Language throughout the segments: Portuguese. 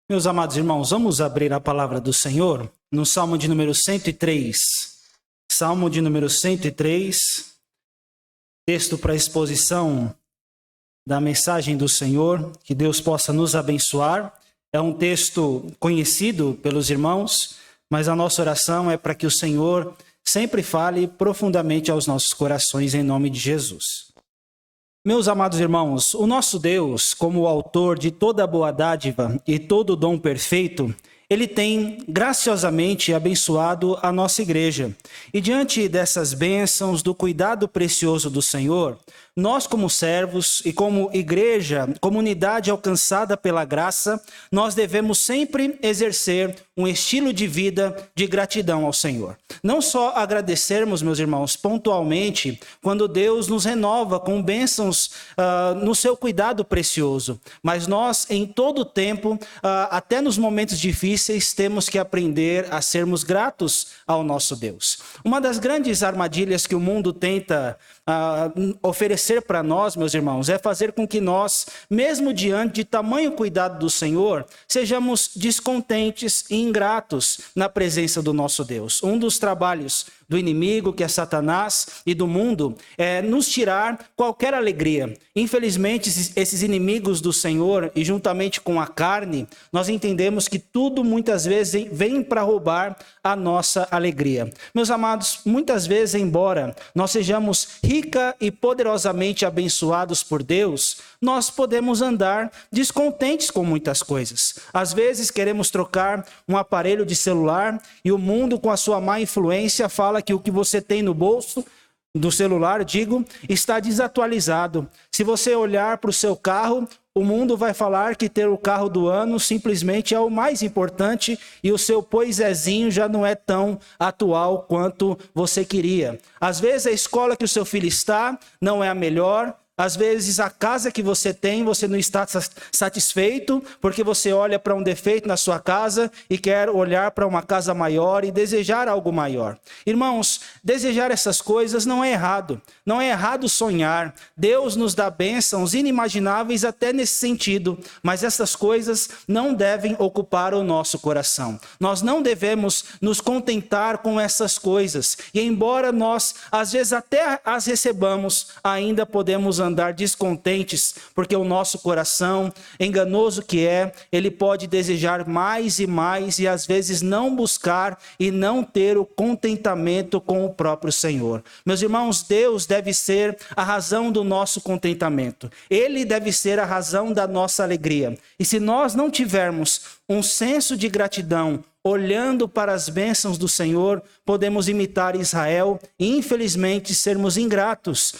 Meus amados irmãos, vamos abrir a palavra do Senhor no Salmo de número 103. Salmo de número 103, texto para exposição da mensagem do Senhor, que Deus possa nos abençoar. É um texto conhecido pelos irmãos, mas a nossa oração é para que o Senhor sempre fale profundamente aos nossos corações em nome de Jesus. Meus amados irmãos, o nosso Deus, como o autor de toda boa dádiva e todo dom perfeito, Ele tem graciosamente abençoado a nossa igreja. E diante dessas bênçãos, do cuidado precioso do Senhor, nós como servos e como igreja, comunidade alcançada pela graça, nós devemos sempre exercer um estilo de vida de gratidão ao Senhor. Não só agradecermos, meus irmãos, pontualmente, quando Deus nos renova com bênçãos no seu cuidado precioso, mas nós, em todo tempo, até nos momentos difíceis, temos que aprender a sermos gratos ao nosso Deus. Uma das grandes armadilhas que o mundo tenta oferecer para nós, meus irmãos, é fazer com que nós, mesmo diante de tamanho cuidado do Senhor, sejamos descontentes e ingratos na presença do nosso Deus. Um dos trabalhos do inimigo, que é Satanás, e do mundo, é nos tirar qualquer alegria. Infelizmente, esses inimigos do Senhor, e juntamente com a carne, nós entendemos que tudo muitas vezes vem para roubar a nossa alegria. Meus amados, muitas vezes, embora nós sejamos rica e poderosamente abençoados por Deus, nós podemos andar descontentes com muitas coisas. Às vezes queremos trocar um aparelho de celular e o mundo, com a sua má influência, fala que o que você tem no bolso do celular, está desatualizado. Se você olhar para o seu carro, o mundo vai falar que ter o carro do ano simplesmente é o mais importante e o seu poisézinho já não é tão atual quanto você queria. Às vezes a escola que o seu filho está não é a melhor. Às vezes a casa que você tem, você não está satisfeito, porque você olha para um defeito na sua casa e quer olhar para uma casa maior e desejar algo maior. Irmãos, desejar essas coisas não é errado. Não é errado sonhar. Deus nos dá bênçãos inimagináveis até nesse sentido, mas essas coisas não devem ocupar o nosso coração. Nós não devemos nos contentar com essas coisas. E embora nós, às vezes, até as recebamos, ainda podemos andar descontentes, porque o nosso coração, enganoso que é, ele pode desejar mais e mais e às vezes não buscar e não ter o contentamento com o próprio Senhor. Meus irmãos, Deus deve ser a razão do nosso contentamento. Ele deve ser a razão da nossa alegria. E se nós não tivermos um senso de gratidão, olhando para as bênçãos do Senhor, podemos imitar Israel e infelizmente sermos ingratos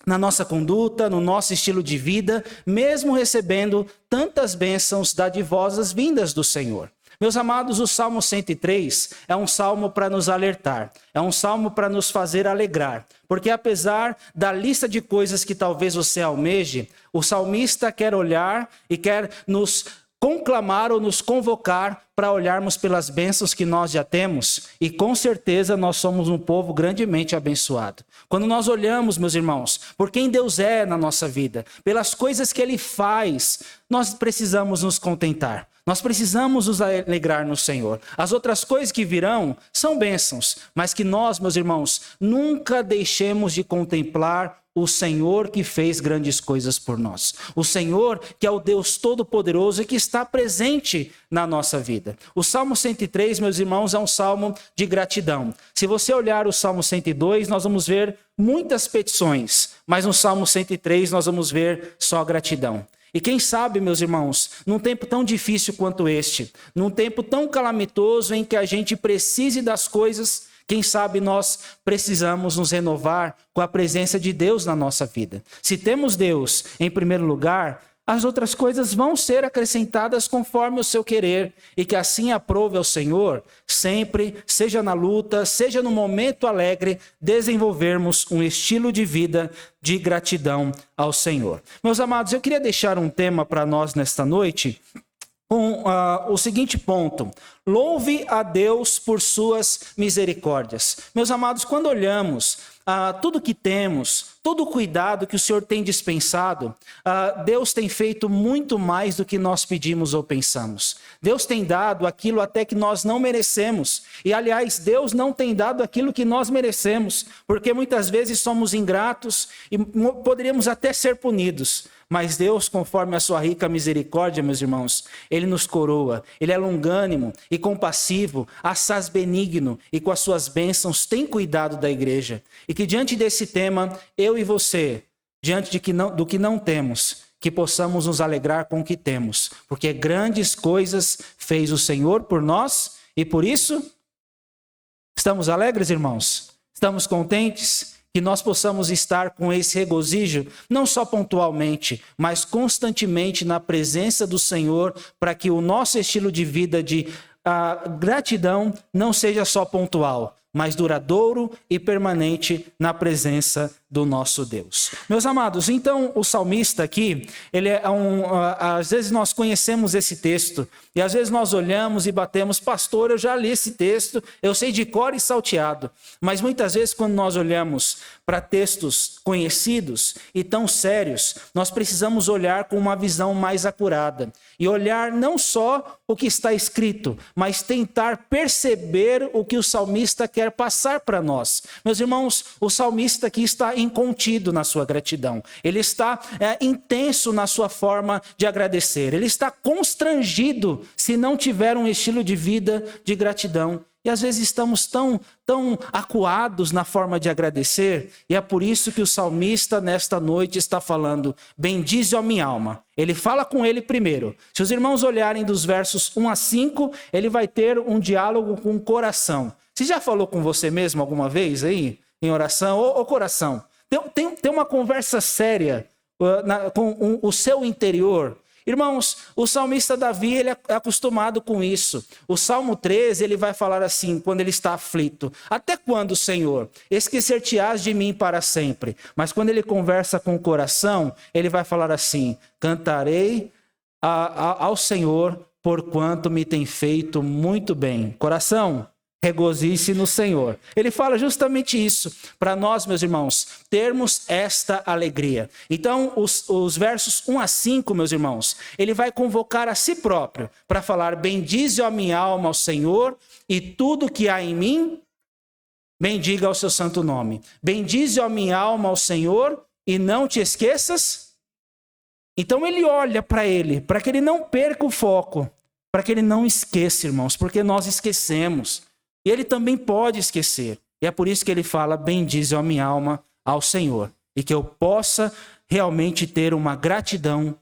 na nossa conduta, no nosso estilo de vida, mesmo recebendo tantas bênçãos dadivosas vindas do Senhor. Meus amados, o Salmo 103 é um salmo para nos alertar, é um salmo para nos fazer alegrar, porque apesar da lista de coisas que talvez você almeje, o salmista quer olhar e quer nos conclamar ou nos convocar para olharmos pelas bênçãos que nós já temos, e com certeza nós somos um povo grandemente abençoado. Quando nós olhamos, meus irmãos, por quem Deus é na nossa vida, pelas coisas que Ele faz, nós precisamos nos contentar. Nós precisamos nos alegrar no Senhor. As outras coisas que virão são bênçãos, mas que nós, meus irmãos, nunca deixemos de contemplar o Senhor que fez grandes coisas por nós. O Senhor que é o Deus Todo-Poderoso e que está presente na nossa vida. O Salmo 103, meus irmãos, é um salmo de gratidão. Se você olhar o Salmo 102, nós vamos ver muitas petições, mas no Salmo 103 nós vamos ver só gratidão. E quem sabe, meus irmãos, num tempo tão difícil quanto este, num tempo tão calamitoso em que a gente precise das coisas, quem sabe nós precisamos nos renovar com a presença de Deus na nossa vida. Se temos Deus em primeiro lugar, as outras coisas vão ser acrescentadas conforme o seu querer, e que assim aprove ao Senhor, sempre, seja na luta, seja no momento alegre, desenvolvermos um estilo de vida de gratidão ao Senhor. Meus amados, eu queria deixar um tema para nós nesta noite, com o seguinte ponto: Louve a Deus por suas misericórdias. Meus amados, quando olhamos tudo que temos, todo o cuidado que o Senhor tem dispensado, Deus tem feito muito mais do que nós pedimos ou pensamos. Deus tem dado aquilo até que nós não merecemos. E, aliás, Deus não tem dado aquilo que nós merecemos, porque muitas vezes somos ingratos e poderíamos até ser punidos. Mas Deus, conforme a sua rica misericórdia, meus irmãos, Ele nos coroa. Ele é longânimo e compassivo, assaz benigno e com as suas bênçãos tem cuidado da igreja. E que diante desse tema, eu e você, diante do que não temos, que possamos nos alegrar com o que temos. Porque grandes coisas fez o Senhor por nós e por isso, estamos alegres, irmãos? Estamos contentes? Que nós possamos estar com esse regozijo, não só pontualmente, mas constantemente na presença do Senhor, para que o nosso estilo de vida de gratidão não seja só pontual, mas duradouro e permanente na presença do nosso Deus. Meus amados, então o salmista aqui, ele é às vezes nós conhecemos esse texto, e às vezes nós olhamos e batemos, pastor, eu já li esse texto, eu sei de cor e salteado, mas muitas vezes quando nós olhamos para textos conhecidos e tão sérios, nós precisamos olhar com uma visão mais acurada, e olhar não só o que está escrito, mas tentar perceber o que o salmista quer passar para nós. Meus irmãos, o salmista aqui está incontido na sua gratidão. Ele está intenso na sua forma de agradecer. Ele está constrangido se não tiver um estilo de vida de gratidão. E às vezes estamos tão acuados na forma de agradecer, e é por isso que o salmista nesta noite está falando, bendize a minha alma. Ele fala com ele primeiro. Se os irmãos olharem dos versos 1 a 5, ele vai ter um diálogo com o coração. Você já falou com você mesmo alguma vez aí, em oração? Ô coração, tem uma conversa séria com o seu interior. Irmãos, o salmista Davi, ele é acostumado com isso. O Salmo 13, ele vai falar assim, quando ele está aflito. Até quando, Senhor? Esquecer-te-ás de mim para sempre. Mas quando ele conversa com o coração, ele vai falar assim, cantarei ao Senhor, porquanto me tem feito muito bem. Coração, regozije-se no Senhor. Ele fala justamente isso, para nós, meus irmãos, termos esta alegria. Então, os versos 1 a 5, meus irmãos, ele vai convocar a si próprio, para falar, bendize a minha alma ao Senhor, e tudo que há em mim, bendiga o seu santo nome. Bendize a minha alma ao Senhor, e não te esqueças. Então ele olha para ele, para que ele não perca o foco, para que ele não esqueça, irmãos, porque nós esquecemos. E ele também pode esquecer. E é por isso que ele fala, bendize a minha alma ao Senhor. E que eu possa realmente ter uma gratidão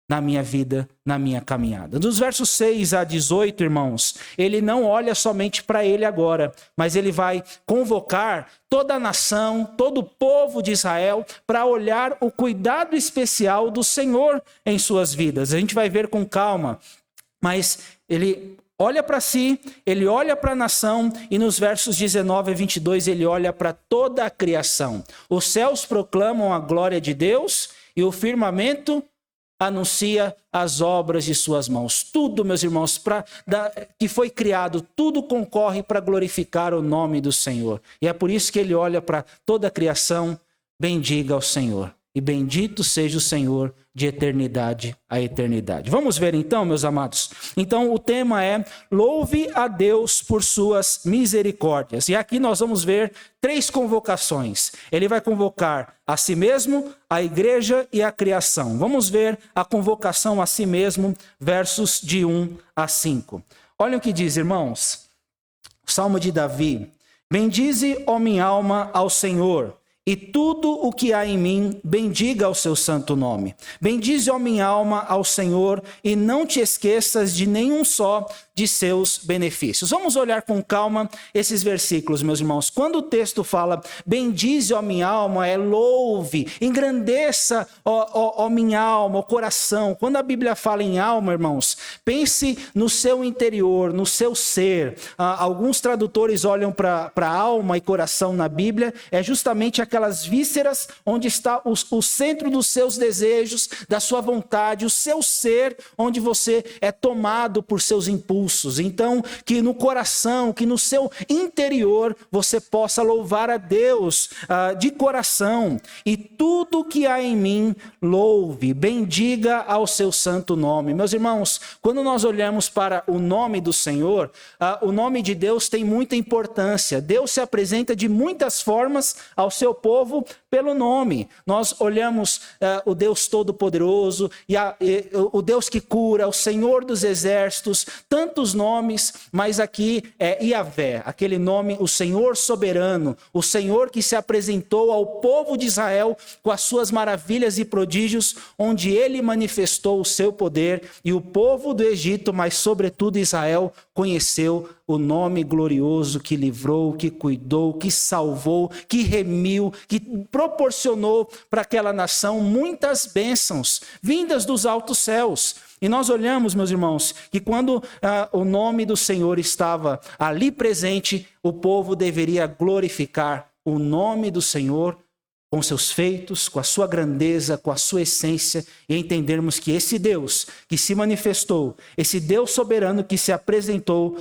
na minha vida, na minha caminhada. Dos versos 6 a 18, irmãos, ele não olha somente para ele agora, mas ele vai convocar toda a nação, todo o povo de Israel, para olhar o cuidado especial do Senhor em suas vidas. A gente vai ver com calma, mas ele olha para si, ele olha para a nação, e nos versos 19 a 22 ele olha para toda a criação. Os céus proclamam a glória de Deus e o firmamento anuncia as obras de suas mãos. Tudo, meus irmãos, que foi criado, tudo concorre para glorificar o nome do Senhor. E é por isso que ele olha para toda a criação, bendiga ao Senhor. E bendito seja o Senhor de eternidade a eternidade. Vamos ver então, meus amados. Então o tema é, louve a Deus por suas misericórdias. E aqui nós vamos ver 3 convocações. Ele vai convocar a si mesmo, a igreja e a criação. Vamos ver a convocação a si mesmo, versos de 1 a 5. Olha o que diz, irmãos. O Salmo de Davi. Bendize, ó minha alma, ao Senhor. E tudo o que há em mim, bendiga ao seu santo nome. Bendize, ó minha alma, ao Senhor, e não te esqueças de nenhum só de seus benefícios. Vamos olhar com calma esses versículos, meus irmãos. Quando o texto fala, bendize, ó minha alma, é louve, engrandeça, ó minha alma, o coração. Quando a Bíblia fala em alma, irmãos, pense no seu interior, no seu ser. Alguns tradutores olham para alma e coração na Bíblia, é justamente aquela aquelas vísceras onde está o centro dos seus desejos, da sua vontade, o seu ser, onde você é tomado por seus impulsos. Então, que no coração, que no seu interior, você possa louvar a Deus de coração. E tudo que há em mim, louve, bendiga ao seu santo nome. Meus irmãos, quando nós olhamos para o nome do Senhor, o nome de Deus tem muita importância. Deus se apresenta de muitas formas ao seu povo pelo nome. Nós olhamos o Deus Todo-Poderoso, o Deus que cura, o Senhor dos Exércitos, tantos nomes, mas aqui é Yahvé, aquele nome, o Senhor soberano, o Senhor que se apresentou ao povo de Israel com as suas maravilhas e prodígios, onde ele manifestou o seu poder, e o povo do Egito, mas sobretudo Israel, conheceu o nome glorioso que livrou, que cuidou, que salvou, que remiu, que proporcionou para aquela nação muitas bênçãos vindas dos altos céus. E nós olhamos, meus irmãos, que quando o nome do Senhor estava ali presente, o povo deveria glorificar o nome do Senhor com seus feitos, com a sua grandeza, com a sua essência, e entendermos que esse Deus que se manifestou, esse Deus soberano que se apresentou,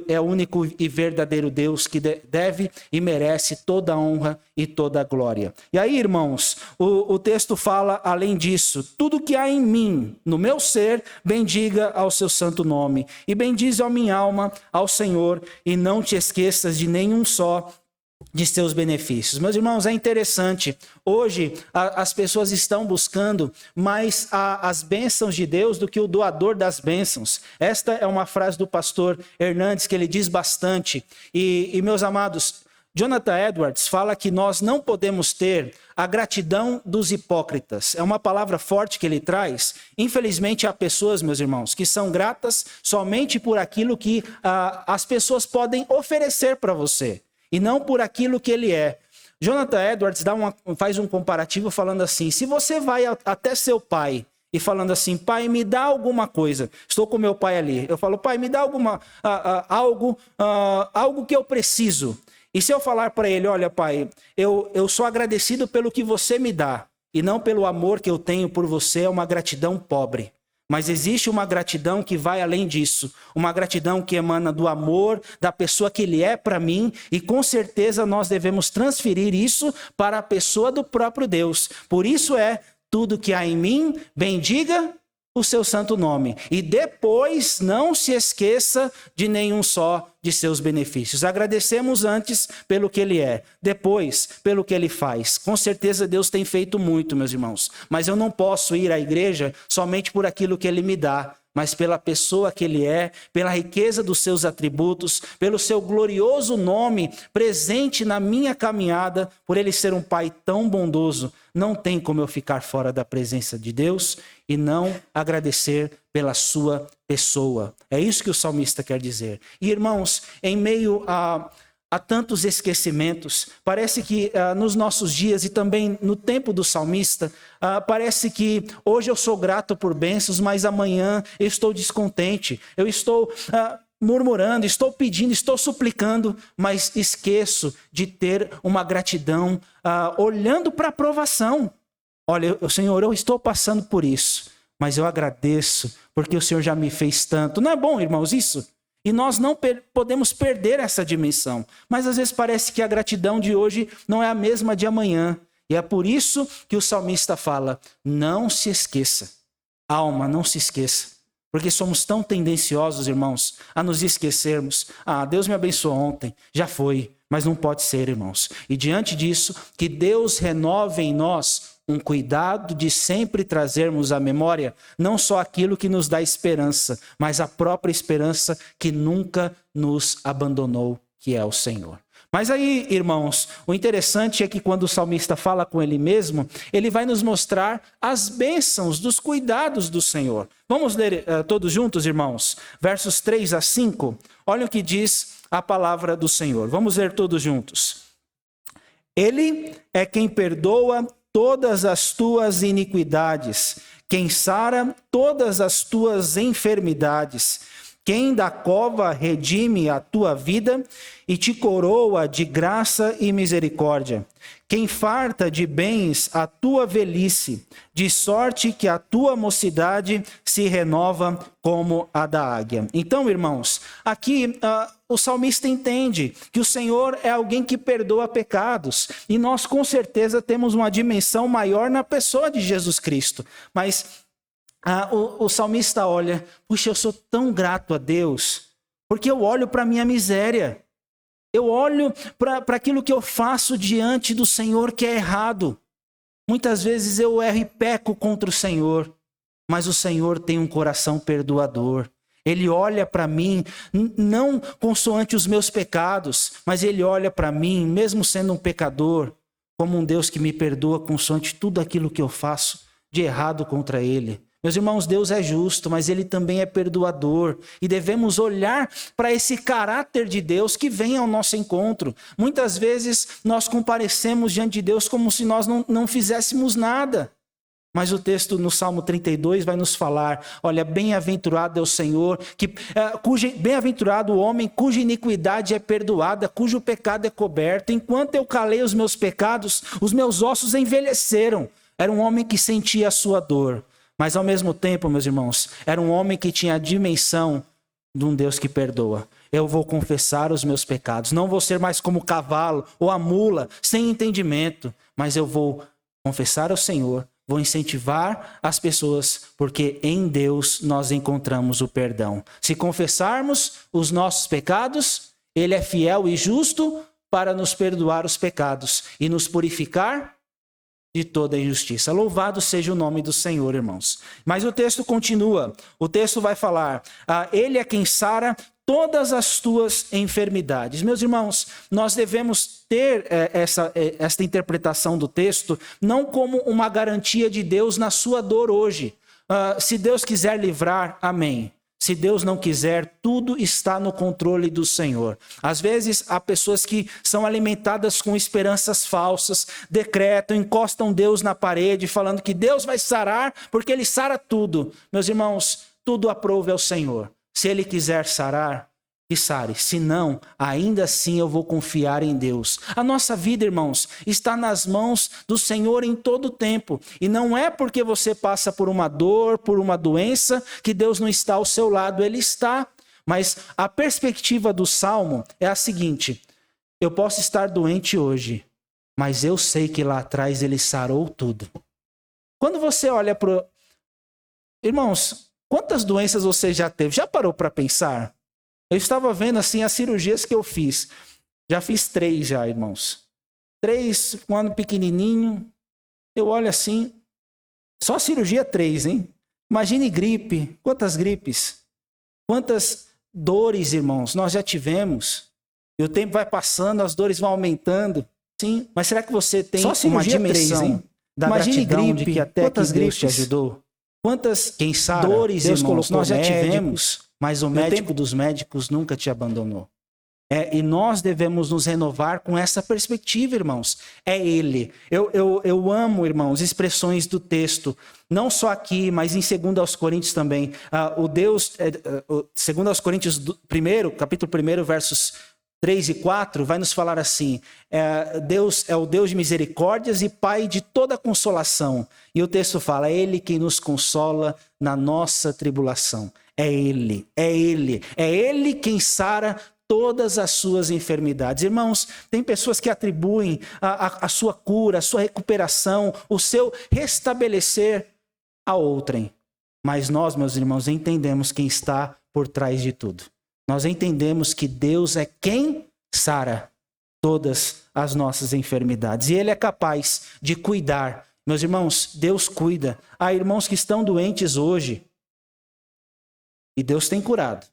é o único e verdadeiro Deus que deve e merece toda a honra e toda a glória. E aí, irmãos, o texto fala, além disso, tudo que há em mim, no meu ser, bendiga ao seu santo nome, e bendize a minha alma ao Senhor, e não te esqueças de nenhum só de seus benefícios. Meus irmãos, é interessante, hoje as pessoas estão buscando mais as bênçãos de Deus do que o doador das bênçãos. Esta é uma frase do pastor Hernandes que ele diz bastante. E meus amados, Jonathan Edwards fala que nós não podemos ter a gratidão dos hipócritas. É uma palavra forte que ele traz. Infelizmente, há pessoas, meus irmãos, que são gratas somente por aquilo que as pessoas podem oferecer para você, e não por aquilo que ele é. Jonathan Edwards faz um comparativo falando assim: se você vai até seu pai e falando assim, pai, me dá alguma coisa. Estou com meu pai ali. Eu falo, pai, me dá algo que eu preciso. E se eu falar para ele, olha, pai, eu sou agradecido pelo que você me dá, e não pelo amor que eu tenho por você, é uma gratidão pobre. Mas existe uma gratidão que vai além disso. Uma gratidão que emana do amor, da pessoa que ele é para mim. E com certeza nós devemos transferir isso para a pessoa do próprio Deus. Por isso tudo que há em mim, bendiga o seu santo nome. E depois não se esqueça de nenhum só de seus benefícios. Agradecemos antes pelo que ele é, depois pelo que ele faz. Com certeza Deus tem feito muito, meus irmãos. Mas eu não posso ir à igreja somente por aquilo que ele me dá, mas pela pessoa que ele é, pela riqueza dos seus atributos, pelo seu glorioso nome presente na minha caminhada, por ele ser um pai tão bondoso. Não tem como eu ficar fora da presença de Deus e não agradecer pela sua pessoa. É isso que o salmista quer dizer. E irmãos, em meio a tantos esquecimentos, parece que nos nossos dias e também no tempo do salmista, parece que hoje eu sou grato por bênçãos, mas amanhã eu estou descontente, eu estou murmurando, estou pedindo, estou suplicando, mas esqueço de ter uma gratidão olhando para a provação. Olha, Senhor, eu estou passando por isso, mas eu agradeço porque o Senhor já me fez tanto. Não é bom, irmãos, isso? E nós não podemos perder essa dimensão. Mas às vezes parece que a gratidão de hoje não é a mesma de amanhã. E é por isso que o salmista fala, não se esqueça. Alma, não se esqueça. Porque somos tão tendenciosos, irmãos, a nos esquecermos. Deus me abençoou ontem, já foi. Mas não pode ser, irmãos. E diante disso, que Deus renove em nós um cuidado de sempre trazermos à memória não só aquilo que nos dá esperança, mas a própria esperança que nunca nos abandonou, que é o Senhor. Mas aí, irmãos, o interessante é que quando o salmista fala com ele mesmo, ele vai nos mostrar as bênçãos dos cuidados do Senhor. Vamos ler todos juntos, irmãos? Versos 3 a 5. Olha o que diz a palavra do Senhor. Vamos ler todos juntos. Ele é quem perdoa todas as tuas iniquidades, quem sara todas as tuas enfermidades, quem da cova redime a tua vida e te coroa de graça e misericórdia, quem farta de bens a tua velhice, de sorte que a tua mocidade se renova como a da águia. Então, irmãos, aqui o salmista entende que o Senhor é alguém que perdoa pecados, e nós com certeza temos uma dimensão maior na pessoa de Jesus Cristo. Mas o salmista olha, puxa, eu sou tão grato a Deus, porque eu olho para a minha miséria. Eu olho para aquilo que eu faço diante do Senhor que é errado. Muitas vezes eu erro e peco contra o Senhor, mas o Senhor tem um coração perdoador. Ele olha para mim, não consoante os meus pecados, mas Ele olha para mim, mesmo sendo um pecador, como um Deus que me perdoa consoante tudo aquilo que eu faço de errado contra Ele. Meus irmãos, Deus é justo, mas Ele também é perdoador. E devemos olhar para esse caráter de Deus que vem ao nosso encontro. Muitas vezes nós comparecemos diante de Deus como se nós não fizéssemos nada. Mas o texto no Salmo 32 vai nos falar, olha, bem-aventurado é o Senhor, bem-aventurado o homem cuja iniquidade é perdoada, cujo pecado é coberto. Enquanto eu calei os meus pecados, os meus ossos envelheceram. Era um homem que sentia a sua dor. Mas ao mesmo tempo, meus irmãos, era um homem que tinha a dimensão de um Deus que perdoa. Eu vou confessar os meus pecados. Não vou ser mais como o cavalo ou a mula, sem entendimento. Mas eu vou confessar ao Senhor, vou incentivar as pessoas, porque em Deus nós encontramos o perdão. Se confessarmos os nossos pecados, Ele é fiel e justo para nos perdoar os pecados e nos purificar de toda injustiça. Louvado seja o nome do Senhor, irmãos. Mas o texto continua. O texto vai falar, Ele é quem sara todas as tuas enfermidades. Meus irmãos, nós devemos ter esta interpretação do texto não como uma garantia de Deus na sua dor hoje. Se Deus quiser livrar, amém. Se Deus não quiser, tudo está no controle do Senhor. Às vezes, há pessoas que são alimentadas com esperanças falsas, decretam, encostam Deus na parede, falando que Deus vai sarar, porque Ele sara tudo. Meus irmãos, tudo aprove ao Senhor. Se Ele quiser sarar, que sare. Se não, ainda assim eu vou confiar em Deus. A nossa vida, irmãos, está nas mãos do Senhor em todo o tempo. E não é porque você passa por uma dor, por uma doença, que Deus não está ao seu lado. Ele está. Mas a perspectiva do Salmo é a seguinte: eu posso estar doente hoje, mas eu sei que lá atrás Ele sarou tudo. Quando você olha para... Irmãos, quantas doenças você já teve? Já parou para pensar? Eu estava vendo assim as cirurgias que eu fiz. Já fiz 3 já, irmãos. 3, um ano pequenininho. Eu olho assim, só cirurgia 3, hein? Imagine gripe. Quantas gripes? Quantas dores, irmãos, nós já tivemos. E o tempo vai passando, as dores vão aumentando. Sim, mas será que você tem uma dimensão da gratidão de que até que Deus te ajudou? Quantas dores, Deus irmãos, nós já tivemos, mas o médico dos médicos nunca te abandonou. E nós devemos nos renovar com essa perspectiva, irmãos. É Ele. Eu amo, irmãos, expressões do texto. Não só aqui, mas em 2 Coríntios também. O Deus, 2 Coríntios 1, capítulo 1, versos 3 e 4, vai nos falar assim: Deus é o Deus de misericórdias e Pai de toda consolação. E o texto fala, é Ele quem nos consola na nossa tribulação. É Ele, é Ele. É Ele quem sara todas as suas enfermidades. Irmãos, tem pessoas que atribuem a sua cura, a sua recuperação, o seu restabelecer a outrem. Mas nós, meus irmãos, entendemos quem está por trás de tudo. Nós entendemos que Deus é quem sara todas as nossas enfermidades. E Ele é capaz de cuidar. Meus irmãos, Deus cuida. Há irmãos que estão doentes hoje. E Deus tem curado.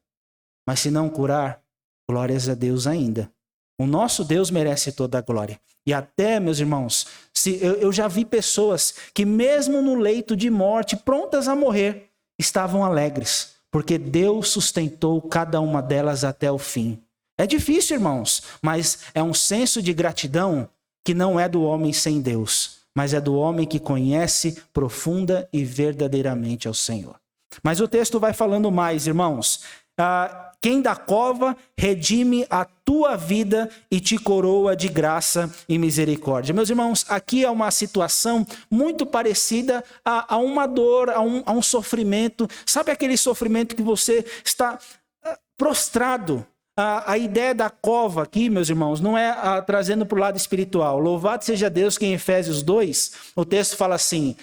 Mas se não curar, glórias a Deus ainda. O nosso Deus merece toda a glória. E até, meus irmãos, eu já vi pessoas que mesmo no leito de morte, prontas a morrer, estavam alegres. Porque Deus sustentou cada uma delas até o fim. É difícil, irmãos, mas é um senso de gratidão que não é do homem sem Deus, mas é do homem que conhece profunda e verdadeiramente ao Senhor. Mas o texto vai falando mais, irmãos. quem da cova redime a tua vida e te coroa de graça e misericórdia. Meus irmãos, aqui é uma situação muito parecida a uma dor, a um sofrimento. Sabe aquele sofrimento que você está prostrado? A ideia da cova aqui, meus irmãos, não é trazendo para o lado espiritual. Louvado seja Deus que em Efésios 2, o texto fala assim,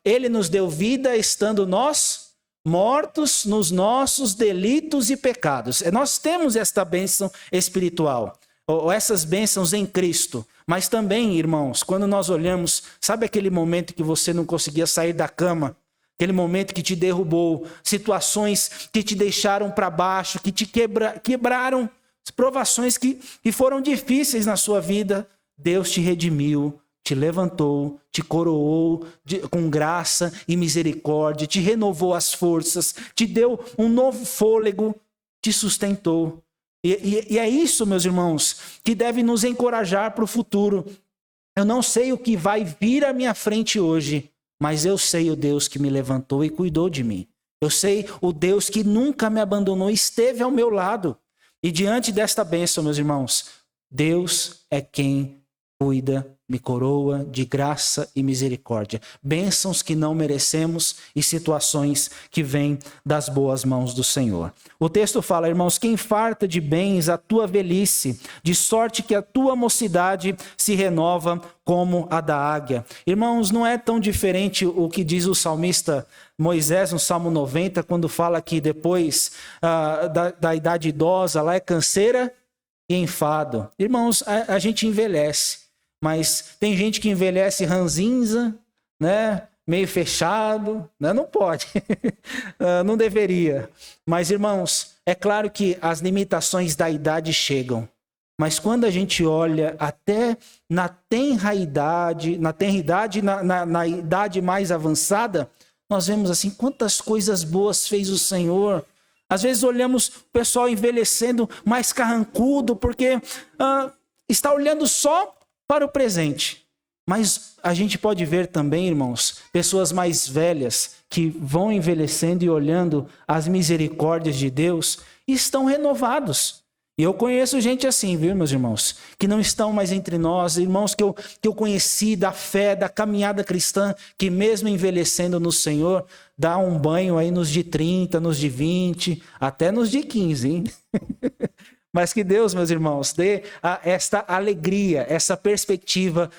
Ele nos deu vida estando nós mortos nos nossos delitos e pecados. Nós temos esta bênção espiritual, ou essas bênçãos em Cristo. Mas também, irmãos, quando nós olhamos, sabe aquele momento que você não conseguia sair da cama? Aquele momento que te derrubou, situações que te deixaram para baixo, que te quebraram, provações que foram difíceis na sua vida. Deus te redimiu, te levantou, te coroou com graça e misericórdia, te renovou as forças, te deu um novo fôlego, te sustentou. E é isso, meus irmãos, que deve nos encorajar para o futuro. Eu não sei o que vai vir à minha frente hoje, mas eu sei o Deus que me levantou e cuidou de mim. Eu sei o Deus que nunca me abandonou, esteve ao meu lado. E diante desta bênção, meus irmãos, Deus é quem cuida, me coroa de graça e misericórdia. Bênçãos que não merecemos e situações que vêm das boas mãos do Senhor. O texto fala, irmãos, quem farta de bens a tua velhice, de sorte que a tua mocidade se renova como a da águia. Irmãos, não é tão diferente o que diz o salmista Moisés no Salmo 90, quando fala que depois da idade idosa, lá é canseira e enfado. Irmãos, a gente envelhece. Mas tem gente que envelhece ranzinza, né? Meio fechado, né? Não pode, não deveria. Mas, irmãos, é claro que as limitações da idade chegam. Mas quando a gente olha até na tenra idade, na idade mais avançada, nós vemos assim, quantas coisas boas fez o Senhor. Às vezes olhamos o pessoal envelhecendo mais carrancudo, porque está olhando só para o presente. Mas a gente pode ver também, irmãos, pessoas mais velhas que vão envelhecendo e olhando as misericórdias de Deus e estão renovados. E eu conheço gente assim, viu, meus irmãos? Que não estão mais entre nós, irmãos que eu conheci da fé, da caminhada cristã, que mesmo envelhecendo no Senhor, dá um banho aí nos de 30, nos de 20, até nos de 15, hein? Mas que Deus, meus irmãos, dê esta alegria, essa perspectiva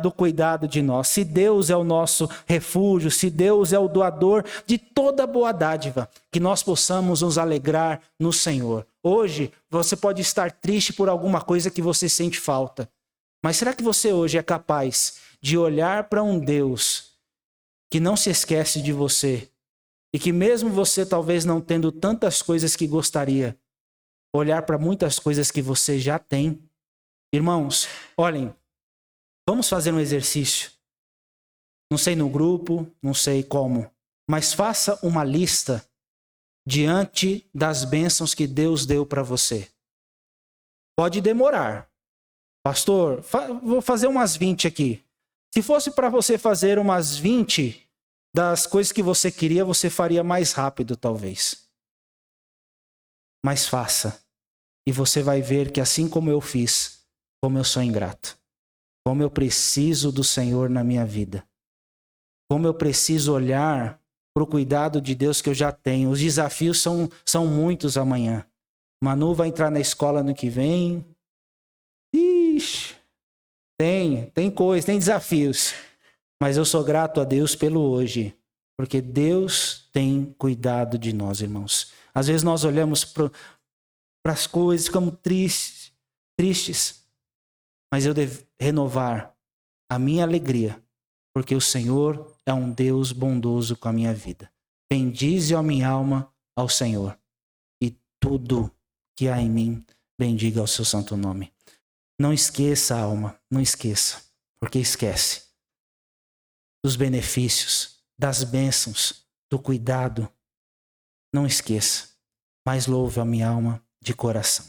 do cuidado de nós. Se Deus é o nosso refúgio, se Deus é o doador de toda boa dádiva, que nós possamos nos alegrar no Senhor. Hoje, você pode estar triste por alguma coisa que você sente falta. Mas será que você hoje é capaz de olhar para um Deus que não se esquece de você e que mesmo você talvez não tendo tantas coisas que gostaria, olhar para muitas coisas que você já tem? Irmãos, olhem, vamos fazer um exercício. Não sei no grupo, não sei como, mas faça uma lista diante das bênçãos que Deus deu para você. Pode demorar. Pastor, vou fazer umas 20 aqui. Se fosse para você fazer umas 20 das coisas que você queria, você faria mais rápido, talvez. Mas faça. E você vai ver que assim como eu fiz, como eu sou ingrato, como eu preciso do Senhor na minha vida, como eu preciso olhar para o cuidado de Deus que eu já tenho. Os desafios são muitos amanhã. Manu vai entrar na escola ano que vem. Ixi, tem coisa, tem desafios. Mas eu sou grato a Deus pelo hoje, porque Deus tem cuidado de nós, irmãos. Às vezes nós olhamos para as coisas, ficamos tristes. Mas eu devo renovar a minha alegria, porque o Senhor é um Deus bondoso com a minha vida. Bendize a minha alma ao Senhor, e tudo que há em mim, bendiga o seu santo nome. Não esqueça, alma, não esqueça, porque esquece dos benefícios, das bênçãos, do cuidado. Não esqueça, mas louve a minha alma de coração.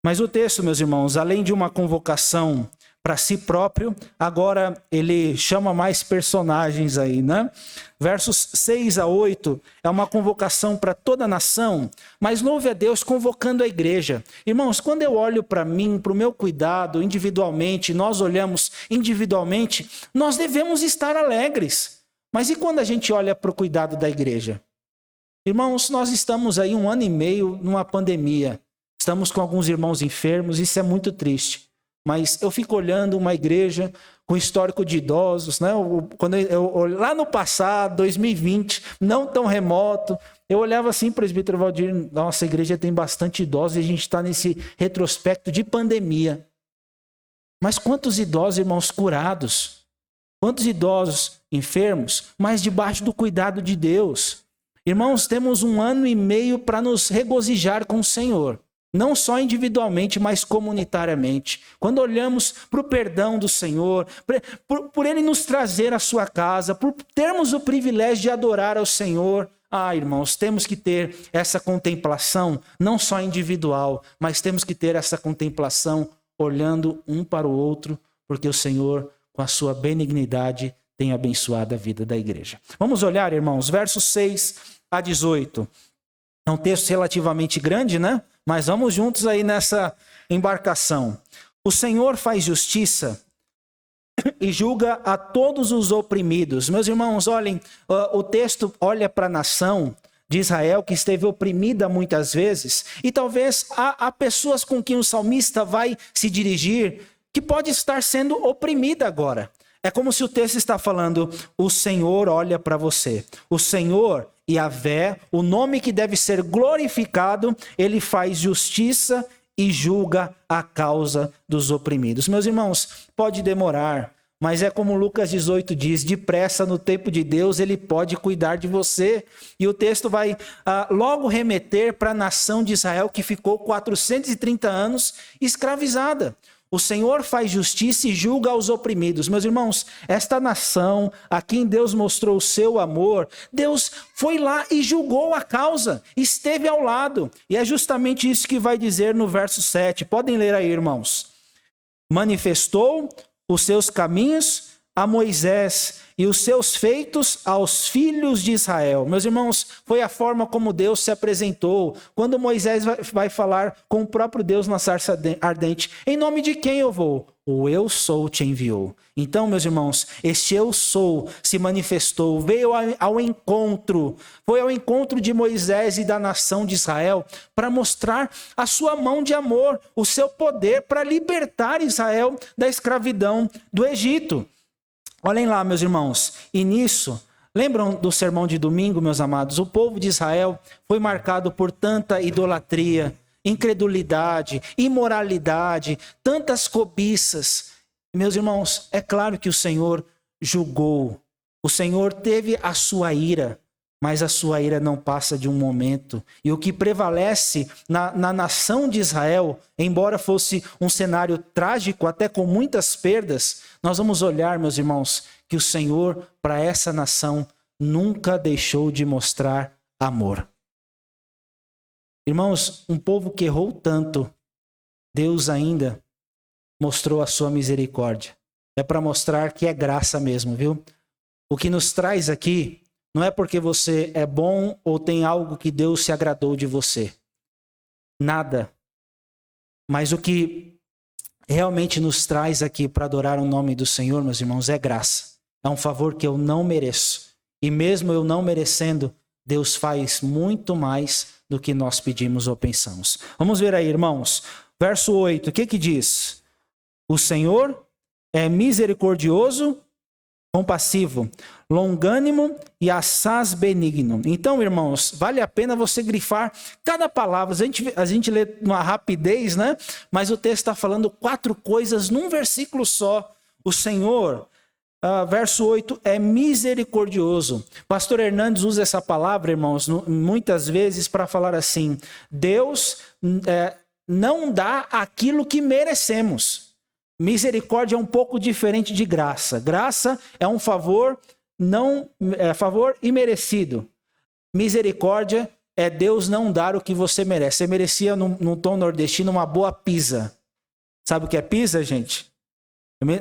Mas o texto, meus irmãos, além de uma convocação para si próprio, agora ele chama mais personagens aí, né? Versos 6 a 8 é uma convocação para toda a nação, mas louve a Deus convocando a igreja. Irmãos, quando eu olho para mim, para o meu cuidado individualmente, nós olhamos individualmente, nós devemos estar alegres. Mas e quando a gente olha para o cuidado da igreja? Irmãos, nós estamos aí 1 ano e meio numa pandemia. Estamos com alguns irmãos enfermos, isso é muito triste. Mas eu fico olhando uma igreja com histórico de idosos, né? Lá no passado, 2020, não tão remoto, eu olhava assim, presbítero Valdir, nossa igreja tem bastante idosos e a gente está nesse retrospecto de pandemia. Mas quantos idosos, irmãos, curados? Quantos idosos enfermos, mas debaixo do cuidado de Deus? Irmãos, temos 1 ano e meio para nos regozijar com o Senhor. Não só individualmente, mas comunitariamente. Quando olhamos para o perdão do Senhor, por Ele nos trazer à sua casa, por termos o privilégio de adorar ao Senhor, irmãos, temos que ter essa contemplação, não só individual, mas temos que ter essa contemplação olhando um para o outro, porque o Senhor, com a sua benignidade, tem abençoado a vida da igreja. Vamos olhar, irmãos, versos 6 a 18. É um texto relativamente grande, né? Mas vamos juntos aí nessa embarcação. O Senhor faz justiça e julga a todos os oprimidos. Meus irmãos, olhem, o texto olha para a nação de Israel que esteve oprimida muitas vezes, e talvez há pessoas com quem o salmista vai se dirigir que pode estar sendo oprimida agora. É como se o texto está falando, o Senhor olha para você. O Senhor, Yahvé, o nome que deve ser glorificado, ele faz justiça e julga a causa dos oprimidos. Meus irmãos, pode demorar, mas é como Lucas 18 diz, depressa no tempo de Deus ele pode cuidar de você. E o texto vai logo remeter para a nação de Israel que ficou 430 anos escravizada. O Senhor faz justiça e julga os oprimidos. Meus irmãos, esta nação a quem Deus mostrou o seu amor, Deus foi lá e julgou a causa, esteve ao lado. E é justamente isso que vai dizer no verso 7. Podem ler aí, irmãos. Manifestou os seus caminhos a Moisés e os seus feitos aos filhos de Israel. Meus irmãos, foi a forma como Deus se apresentou. Quando Moisés vai falar com o próprio Deus na sarça ardente, em nome de quem eu vou? O eu sou te enviou. Então, meus irmãos, este eu sou se manifestou, veio ao encontro, foi ao encontro de Moisés e da nação de Israel para mostrar a sua mão de amor, o seu poder para libertar Israel da escravidão do Egito. Olhem lá, meus irmãos, e nisso, lembram do sermão de domingo, meus amados? O povo de Israel foi marcado por tanta idolatria, incredulidade, imoralidade, tantas cobiças. Meus irmãos, é claro que o Senhor julgou, o Senhor teve a sua ira, mas a sua ira não passa de um momento. E o que prevalece na nação de Israel, embora fosse um cenário trágico, até com muitas perdas, nós vamos olhar, meus irmãos, que o Senhor, para essa nação, nunca deixou de mostrar amor. Irmãos, um povo que errou tanto, Deus ainda mostrou a sua misericórdia. É para mostrar que é graça mesmo, viu? O que nos traz aqui não é porque você é bom ou tem algo que Deus se agradou de você. Nada. Mas o que realmente nos traz aqui para adorar o nome do Senhor, meus irmãos, é graça. É um favor que eu não mereço. E mesmo eu não merecendo, Deus faz muito mais do que nós pedimos ou pensamos. Vamos ver aí, irmãos. Verso 8, o que diz? O Senhor é misericordioso, compassivo, longânimo e assaz benigno. Então, irmãos, vale a pena você grifar cada palavra. A gente lê numa rapidez, né? Mas o texto está falando 4 coisas num versículo só. O Senhor, verso 8, é misericordioso. Pastor Hernandes usa essa palavra, irmãos, muitas vezes para falar assim, Deus não dá aquilo que merecemos. Misericórdia é um pouco diferente de graça. Graça é um favor, favor imerecido. Misericórdia é Deus não dar o que você merece. Você merecia, num tom nordestino, uma boa pizza. Sabe o que é pizza, gente?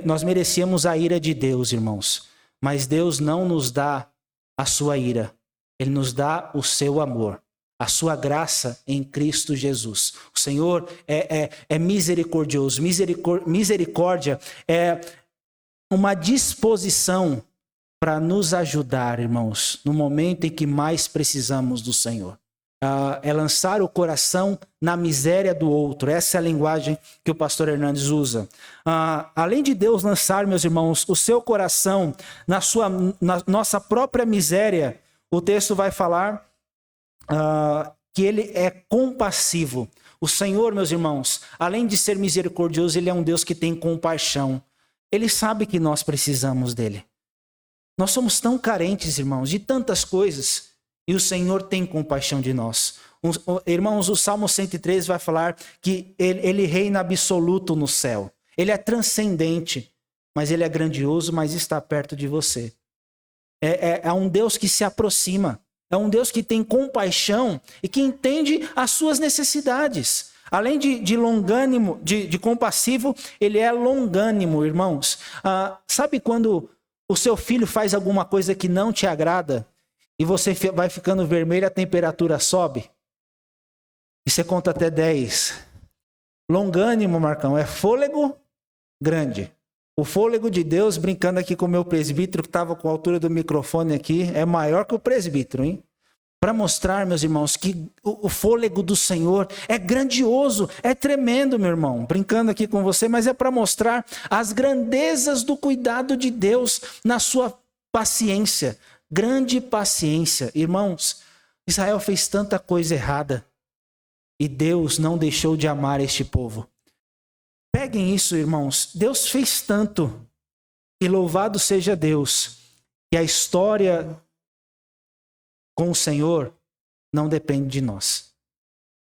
Nós merecíamos a ira de Deus, irmãos. Mas Deus não nos dá a sua ira. Ele nos dá o seu amor. A sua graça em Cristo Jesus. O Senhor é misericordioso. Misericórdia é uma disposição para nos ajudar, irmãos, no momento em que mais precisamos do Senhor. É lançar o coração na miséria do outro. Essa é a linguagem que o pastor Hernandes usa. Além de Deus lançar, meus irmãos, o seu coração na nossa própria miséria, o texto vai falar que ele é compassivo. O Senhor, meus irmãos, além de ser misericordioso, ele é um Deus que tem compaixão. Ele sabe que nós precisamos dele. Nós somos tão carentes, irmãos, de tantas coisas, e o Senhor tem compaixão de nós. Irmãos, o Salmo 103 vai falar que ele reina absoluto no céu. Ele é transcendente, mas ele é grandioso, mas está perto de você. É um Deus que se aproxima. É um Deus que tem compaixão e que entende as suas necessidades. Além de longânimo, de compassivo, ele é longânimo, irmãos. Sabe quando o seu filho faz alguma coisa que não te agrada e você vai ficando vermelho, a temperatura sobe? E você conta até 10. Longânimo, Marcão, é fôlego grande. O fôlego de Deus, brincando aqui com o meu presbítero, que estava com a altura do microfone aqui, é maior que o presbítero, hein? Para mostrar, meus irmãos, que o fôlego do Senhor é grandioso, é tremendo, meu irmão. Brincando aqui com você, mas é para mostrar as grandezas do cuidado de Deus na sua paciência. Grande paciência. Irmãos, Israel fez tanta coisa errada e Deus não deixou de amar este povo. Peguem isso, irmãos. Deus fez tanto e louvado seja Deus que a história com o Senhor não depende de nós,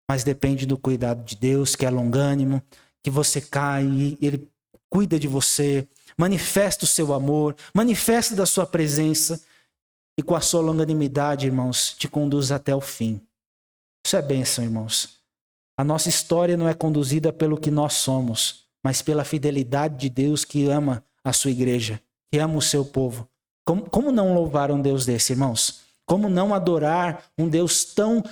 mas depende do cuidado de Deus, que é longânimo, que você cai e Ele cuida de você, manifesta o seu amor, manifesta da sua presença e com a sua longanimidade, irmãos, te conduz até o fim. Isso é bênção, irmãos. A nossa história não é conduzida pelo que nós somos, mas pela fidelidade de Deus que ama a sua igreja, que ama o seu povo. Como não louvar um Deus desse, irmãos? Como não adorar um Deus tão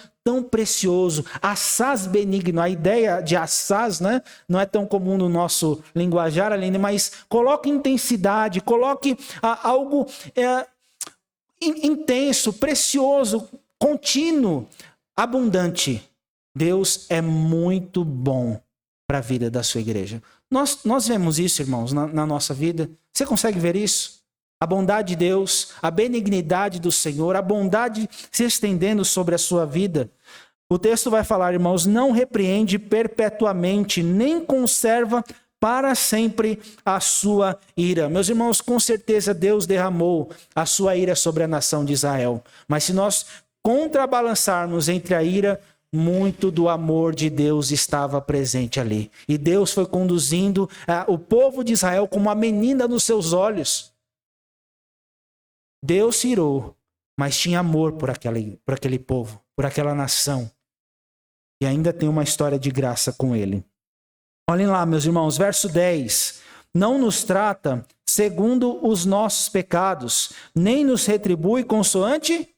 precioso? Assaz benigno. A ideia de assaz, né, não é tão comum no nosso linguajar, Aline, mas coloque intensidade, coloque algo intenso, precioso, contínuo, abundante. Deus é muito bom para a vida da sua igreja. Nós vemos isso, irmãos, na nossa vida. Você consegue ver isso? A bondade de Deus, a benignidade do Senhor, a bondade se estendendo sobre a sua vida. O texto vai falar, irmãos, não repreende perpetuamente, nem conserva para sempre a sua ira. Meus irmãos, com certeza Deus derramou a sua ira sobre a nação de Israel. Mas se nós contrabalançarmos entre a ira, muito do amor de Deus estava presente ali. E Deus foi conduzindo o povo de Israel como uma menina nos seus olhos. Deus se irou, mas tinha amor por aquele povo, por aquela nação. E ainda tem uma história de graça com ele. Olhem lá, meus irmãos, verso 10. Não nos trata segundo os nossos pecados, nem nos retribui consoante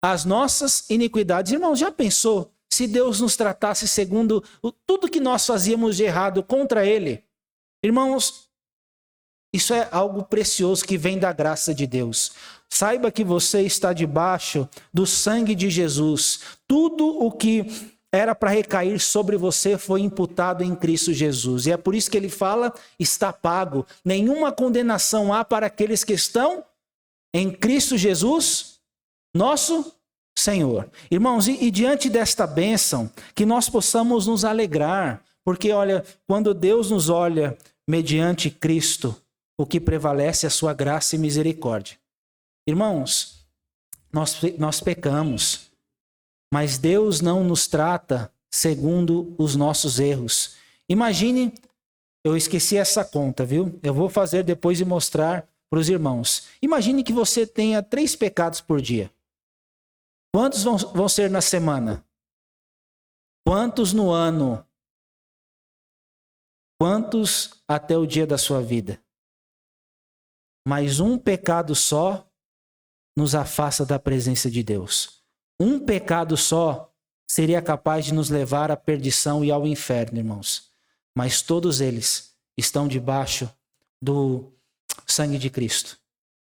as nossas iniquidades. Irmãos, já pensou se Deus nos tratasse segundo tudo que nós fazíamos de errado contra ele? Irmãos, isso é algo precioso que vem da graça de Deus. Saiba que você está debaixo do sangue de Jesus. Tudo o que era para recair sobre você foi imputado em Cristo Jesus. E é por isso que ele fala, está pago. Nenhuma condenação há para aqueles que estão em Cristo Jesus, nosso Senhor. Irmãos, e diante desta bênção, que nós possamos nos alegrar. Porque, olha, quando Deus nos olha mediante Cristo, o que prevalece é a sua graça e misericórdia. Irmãos, nós pecamos, mas Deus não nos trata segundo os nossos erros. Imagine, eu esqueci essa conta, viu? Eu vou fazer depois e mostrar para os irmãos. Imagine que você tenha 3 pecados por dia. Quantos vão ser na semana? Quantos no ano? Quantos até o dia da sua vida? Mas um pecado só nos afasta da presença de Deus. Um pecado só seria capaz de nos levar à perdição e ao inferno, irmãos. Mas todos eles estão debaixo do sangue de Cristo.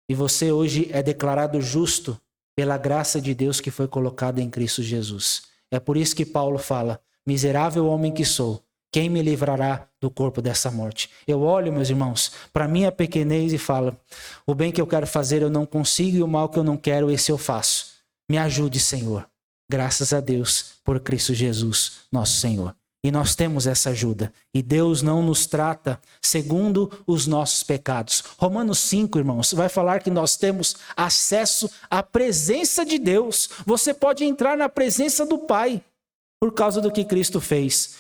E você hoje é declarado justo pela graça de Deus que foi colocada em Cristo Jesus. É por isso que Paulo fala: miserável homem que sou, quem me livrará do corpo dessa morte? Eu olho, meus irmãos, para minha pequenez e falo: o bem que eu quero fazer eu não consigo, e o mal que eu não quero, esse eu faço. Me ajude, Senhor. Graças a Deus por Cristo Jesus, nosso Senhor. E nós temos essa ajuda. E Deus não nos trata segundo os nossos pecados. Romanos 5, irmãos, vai falar que nós temos acesso à presença de Deus. Você pode entrar na presença do Pai por causa do que Cristo fez.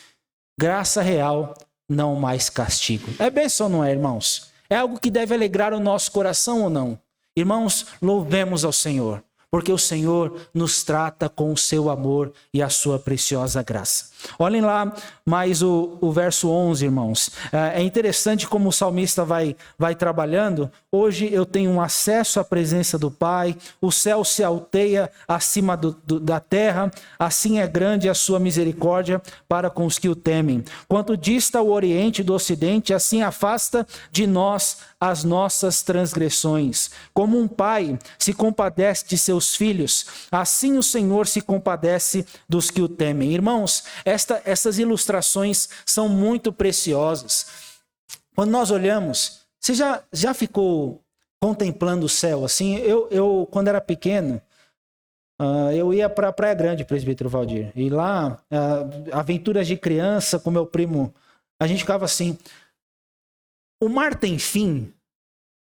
Graça real, não mais castigo. É bênção, não é, irmãos? É algo que deve alegrar o nosso coração ou não? Irmãos, louvemos ao Senhor, porque o Senhor nos trata com o seu amor e a sua preciosa graça. Olhem lá mais o verso 11, irmãos. É interessante como o salmista vai trabalhando. Hoje eu tenho um acesso à presença do Pai, o céu se alteia acima da terra, assim é grande a sua misericórdia para com os que o temem. Quanto dista o oriente do ocidente, assim afasta de nós as nossas transgressões. Como um pai se compadece de seus filhos, assim o Senhor se compadece dos que o temem. Irmãos, essas ilustrações são muito preciosas. Quando nós olhamos, você já ficou contemplando o céu assim? Eu quando era pequeno, eu ia para Praia Grande, Presbítero Valdir. E lá, aventuras de criança com meu primo, a gente ficava assim: o mar tem fim?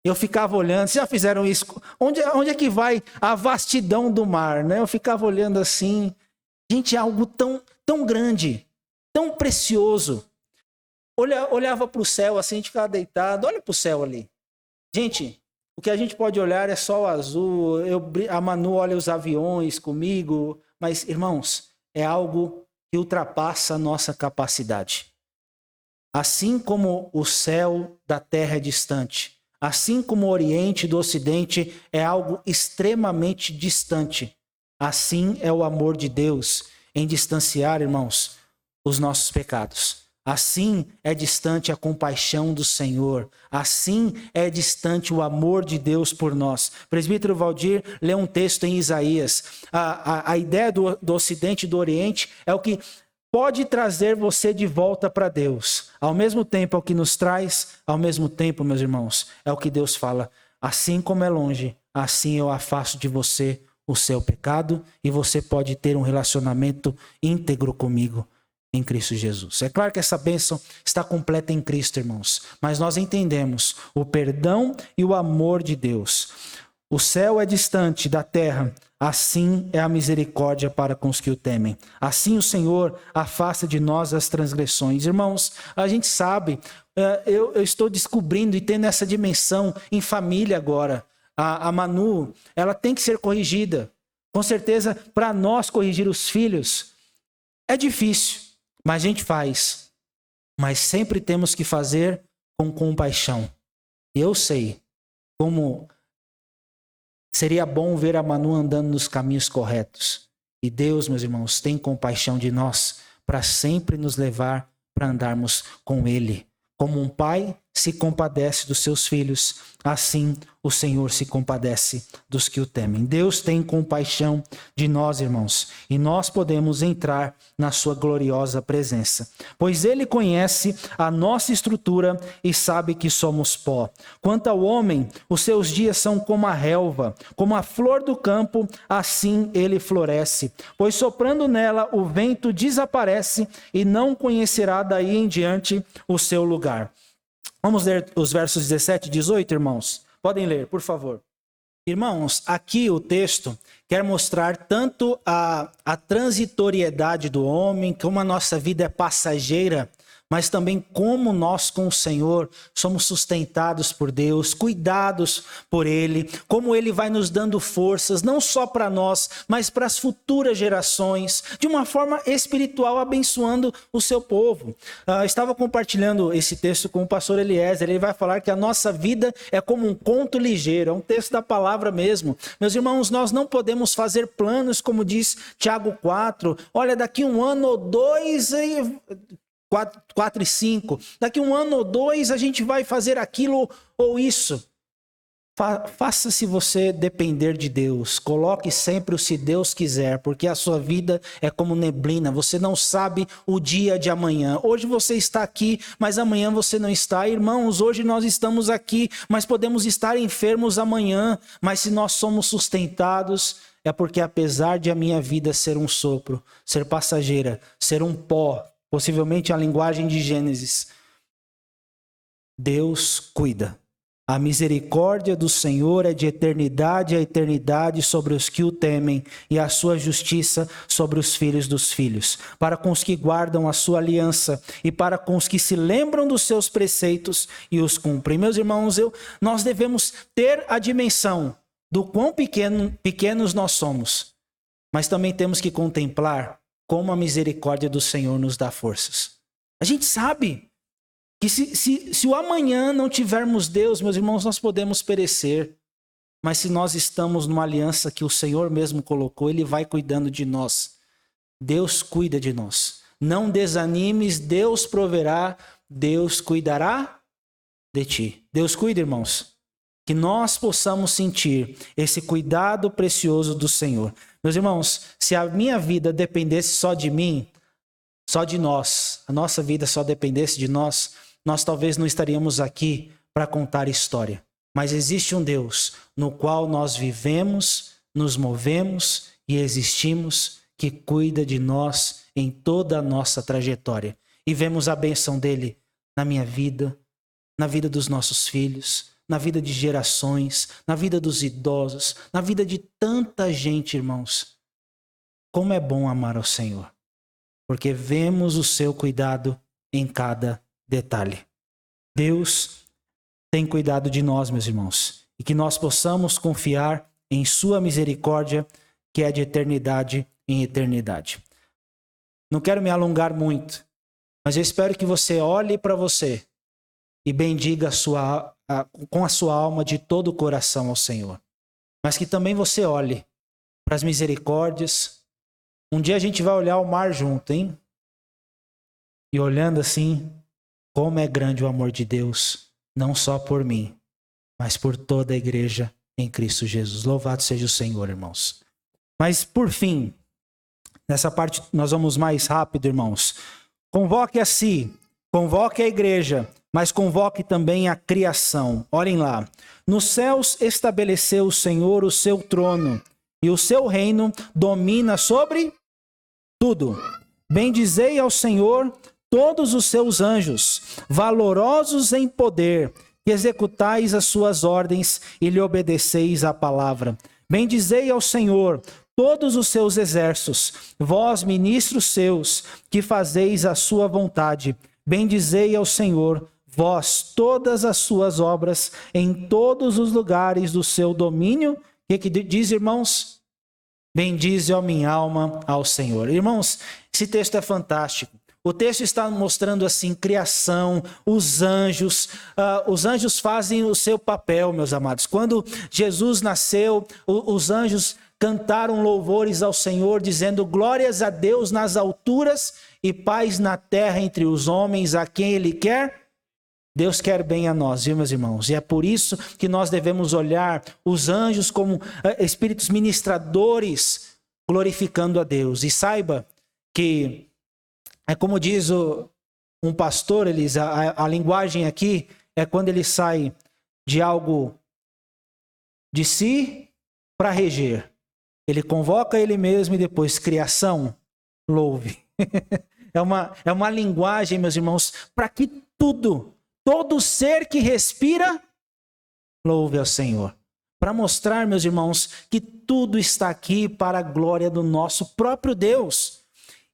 Eu ficava olhando. Vocês já fizeram isso? Onde é que vai a vastidão do mar, né? Eu ficava olhando assim. Gente, é algo tão grande, tão precioso. Olhava para o céu assim, a gente ficava deitado. Olha para o céu ali. Gente, o que a gente pode olhar é só o azul. A Manu olha os aviões comigo. Mas, irmãos, é algo que ultrapassa a nossa capacidade. Assim como o céu da terra é distante, assim como o Oriente do Ocidente é algo extremamente distante, assim é o amor de Deus em distanciar, irmãos, os nossos pecados. Assim é distante a compaixão do Senhor. Assim é distante o amor de Deus por nós. Presbítero Valdir lê um texto em Isaías. A ideia do Ocidente e do Oriente é o que pode trazer você de volta para Deus. Ao mesmo tempo é o que nos traz, ao mesmo tempo, meus irmãos, é o que Deus fala: assim como é longe, assim eu afasto de você o seu pecado e você pode ter um relacionamento íntegro comigo em Cristo Jesus. É claro que essa bênção está completa em Cristo, irmãos, mas nós entendemos o perdão e o amor de Deus. O céu é distante da terra, assim é a misericórdia para com os que o temem. Assim o Senhor afasta de nós as transgressões. Irmãos, a gente sabe, eu estou descobrindo e tendo essa dimensão em família agora. A Manu, ela tem que ser corrigida. Com certeza, para nós corrigir os filhos, é difícil, mas a gente faz. Mas sempre temos que fazer com compaixão. E eu sei como seria bom ver a Manu andando nos caminhos corretos. E Deus, meus irmãos, tem compaixão de nós para sempre nos levar para andarmos com Ele. Como um pai se compadece dos seus filhos, assim o Senhor se compadece dos que o temem. Deus tem compaixão de nós, irmãos, e nós podemos entrar na sua gloriosa presença, pois Ele conhece a nossa estrutura e sabe que somos pó. Quanto ao homem, os seus dias são como a relva, como a flor do campo, assim ele floresce, pois soprando nela o vento desaparece e não conhecerá daí em diante o seu lugar. Vamos ler os versos 17 e 18, irmãos? Podem ler, por favor. Irmãos, aqui o texto quer mostrar tanto a transitoriedade do homem, como a nossa vida é passageira, mas também como nós com o Senhor somos sustentados por Deus, cuidados por Ele, como Ele vai nos dando forças, não só para nós, mas para as futuras gerações, de uma forma espiritual, abençoando o seu povo. Estava compartilhando esse texto com o pastor Eliezer, ele vai falar que a nossa vida é como um conto ligeiro, é um texto da palavra mesmo. Meus irmãos, nós não podemos fazer planos, como diz Tiago 4, olha, daqui um ano ou dois... 4 e 5, daqui um ano ou dois a gente vai fazer aquilo ou isso. Faça se você depender de Deus, coloque sempre o se Deus quiser, porque a sua vida é como neblina, você não sabe o dia de amanhã. Hoje você está aqui, mas amanhã você não está. Irmãos, hoje nós estamos aqui, mas podemos estar enfermos amanhã, mas se nós somos sustentados, é porque apesar de a minha vida ser um sopro, ser passageira, ser um pó, possivelmente a linguagem de Gênesis, Deus cuida. A misericórdia do Senhor é de eternidade a eternidade sobre os que o temem, e a sua justiça sobre os filhos dos filhos, para com os que guardam a sua aliança e para com os que se lembram dos seus preceitos e os cumprem. Meus irmãos, nós devemos ter a dimensão do quão pequenos nós somos, mas também temos que contemplar como a misericórdia do Senhor nos dá forças. A gente sabe que se o amanhã não tivermos Deus, meus irmãos, nós podemos perecer. Mas se nós estamos numa aliança que o Senhor mesmo colocou, Ele vai cuidando de nós. Deus cuida de nós. Não desanimes, Deus proverá, Deus cuidará de ti. Deus cuida, irmãos. Que nós possamos sentir esse cuidado precioso do Senhor. Meus irmãos, se a minha vida dependesse só de mim, só de nós, a nossa vida só dependesse de nós talvez não estaríamos aqui para contar história. Mas existe um Deus no qual nós vivemos, nos movemos e existimos, que cuida de nós em toda a nossa trajetória. E vemos a bênção dele na minha vida, na vida dos nossos filhos, na vida de gerações, na vida dos idosos, na vida de tanta gente, irmãos. Como é bom amar ao Senhor, porque vemos o seu cuidado em cada detalhe. Deus tem cuidado de nós, meus irmãos, e que nós possamos confiar em sua misericórdia, que é de eternidade em eternidade. Não quero me alongar muito, mas eu espero que você olhe para você e bendiga com a sua alma de todo o coração ao Senhor. Mas que também você olhe para as misericórdias. Um dia a gente vai olhar o mar junto, hein? E olhando assim, como é grande o amor de Deus, não só por mim, mas por toda a igreja em Cristo Jesus. Louvado seja o Senhor, irmãos. Mas por fim, nessa parte nós vamos mais rápido, irmãos. Convoque a si, convoque a igreja, mas convoque também a criação. Olhem lá. Nos céus estabeleceu o Senhor o seu trono, e o seu reino domina sobre tudo. Bendizei ao Senhor todos os seus anjos, valorosos em poder, que executais as suas ordens e lhe obedeceis à palavra. Bendizei ao Senhor todos os seus exércitos, vós, ministros seus, que fazeis a sua vontade. Bendizei ao Senhor, vós, todas as suas obras, em todos os lugares do seu domínio. O que diz, irmãos? Bendize, ó minha alma, ao Senhor. Irmãos, esse texto é fantástico. O texto está mostrando assim, criação, os anjos fazem o seu papel, meus amados. Quando Jesus nasceu, os anjos cantaram louvores ao Senhor, dizendo glórias a Deus nas alturas e paz na terra entre os homens a quem Ele quer. Deus quer bem a nós, viu, meus irmãos? E é por isso que nós devemos olhar os anjos como espíritos ministradores, glorificando a Deus. E saiba que, é como diz um pastor, a linguagem aqui é quando ele sai de algo de si para reger. Ele convoca ele mesmo e depois, criação, louve. É uma linguagem, meus irmãos, para que todo ser que respira, louve ao Senhor. Para mostrar, meus irmãos, que tudo está aqui para a glória do nosso próprio Deus.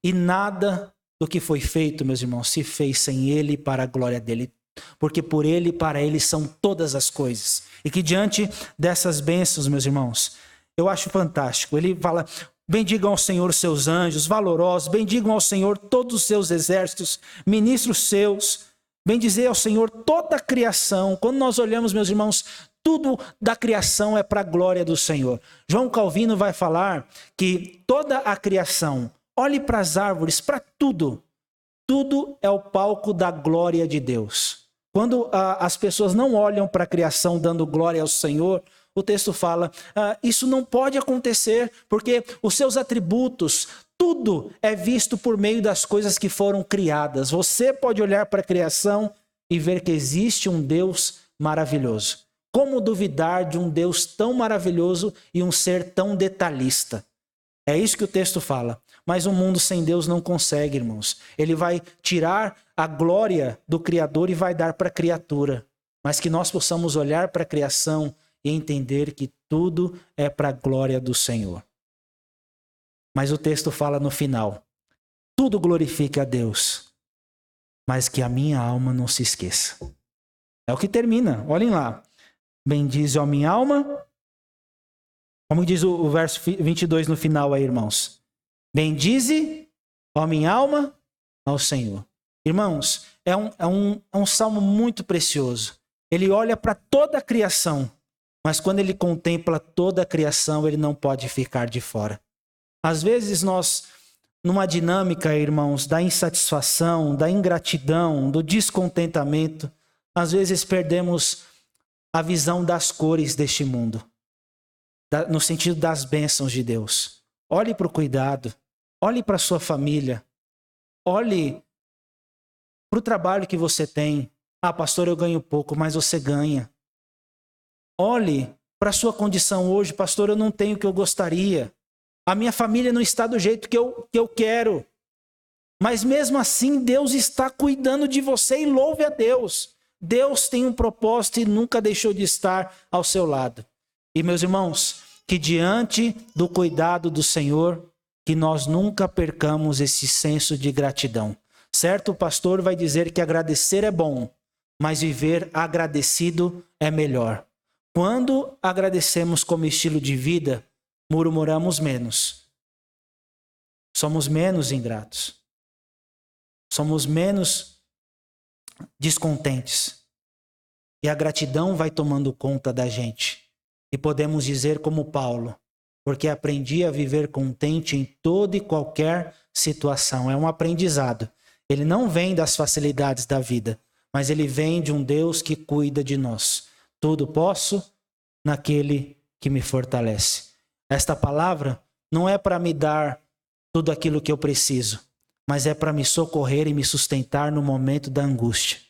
E nada do que foi feito, meus irmãos, se fez sem ele e para a glória dele. Porque por ele e para ele são todas as coisas. E que diante dessas bênçãos, meus irmãos, eu acho fantástico. Ele fala: bendigam ao Senhor os seus anjos valorosos, bendigam ao Senhor todos os seus exércitos, ministros seus, bendizer ao Senhor toda a criação. Quando nós olhamos, meus irmãos, tudo da criação é para a glória do Senhor. João Calvino vai falar que toda a criação, olhe para as árvores, para tudo. Tudo é o palco da glória de Deus. Quando as pessoas não olham para a criação dando glória ao Senhor, o texto fala, isso não pode acontecer, porque os seus atributos, tudo é visto por meio das coisas que foram criadas. Você pode olhar para a criação e ver que existe um Deus maravilhoso. Como duvidar de um Deus tão maravilhoso e um ser tão detalhista? É isso que o texto fala. Mas um mundo sem Deus não consegue, irmãos. Ele vai tirar a glória do Criador e vai dar para a criatura. Mas que nós possamos olhar para a criação e entender que tudo é para a glória do Senhor. Mas o texto fala no final: tudo glorifica a Deus, mas que a minha alma não se esqueça. É o que termina, olhem lá. Bendize a minha alma. Como diz o verso 22 no final aí, irmãos. Bendize, ó minha alma, ao Senhor. Irmãos, é um salmo muito precioso. Ele olha para toda a criação, mas quando ele contempla toda a criação, ele não pode ficar de fora. Às vezes nós, numa dinâmica, irmãos, da insatisfação, da ingratidão, do descontentamento, às vezes perdemos a visão das cores deste mundo, no sentido das bênçãos de Deus. Olhe para o cuidado, olhe para a sua família, olhe para o trabalho que você tem. Ah, pastor, eu ganho pouco, mas você ganha. Olhe para a sua condição hoje. Pastor, eu não tenho o que eu gostaria. A minha família não está do jeito que eu quero. Mas mesmo assim, Deus está cuidando de você e louve a Deus. Deus tem um propósito e nunca deixou de estar ao seu lado. E meus irmãos, que diante do cuidado do Senhor, que nós nunca percamos esse senso de gratidão. Certo, o pastor vai dizer que agradecer é bom, mas viver agradecido é melhor. Quando agradecemos como estilo de vida, murmuramos menos. Somos menos ingratos. Somos menos descontentes. E a gratidão vai tomando conta da gente. E podemos dizer como Paulo: porque aprendi a viver contente em toda e qualquer situação. É um aprendizado. Ele não vem das facilidades da vida, mas ele vem de um Deus que cuida de nós. Tudo posso naquele que me fortalece. Esta palavra não é para me dar tudo aquilo que eu preciso, mas é para me socorrer e me sustentar no momento da angústia.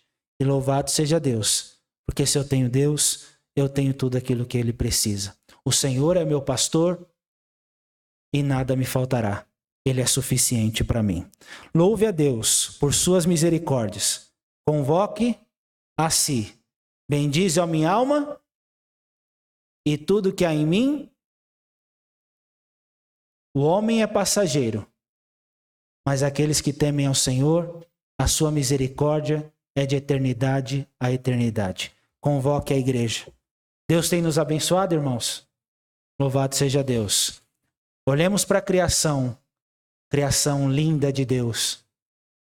E louvado seja Deus, porque se eu tenho Deus, eu tenho tudo aquilo que Ele precisa. O Senhor é meu pastor e nada me faltará. Ele é suficiente para mim. Louve a Deus por suas misericórdias. Convoque a si. Bendize a minha alma e tudo que há em mim. O homem é passageiro, mas aqueles que temem ao Senhor, a sua misericórdia é de eternidade a eternidade. Convoque a igreja. Deus tem nos abençoado, irmãos. Louvado seja Deus. Olhemos para a criação linda de Deus.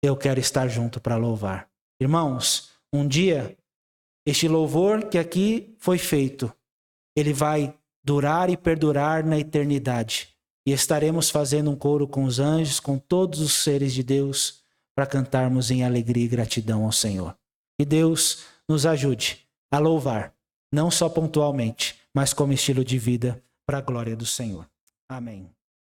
Eu quero estar junto para louvar. Irmãos, um dia, este louvor que aqui foi feito, ele vai durar e perdurar na eternidade. E estaremos fazendo um coro com os anjos, com todos os seres de Deus, para cantarmos em alegria e gratidão ao Senhor. Que Deus nos ajude a louvar, não só pontualmente, mas como estilo de vida, para a glória do Senhor. Amém.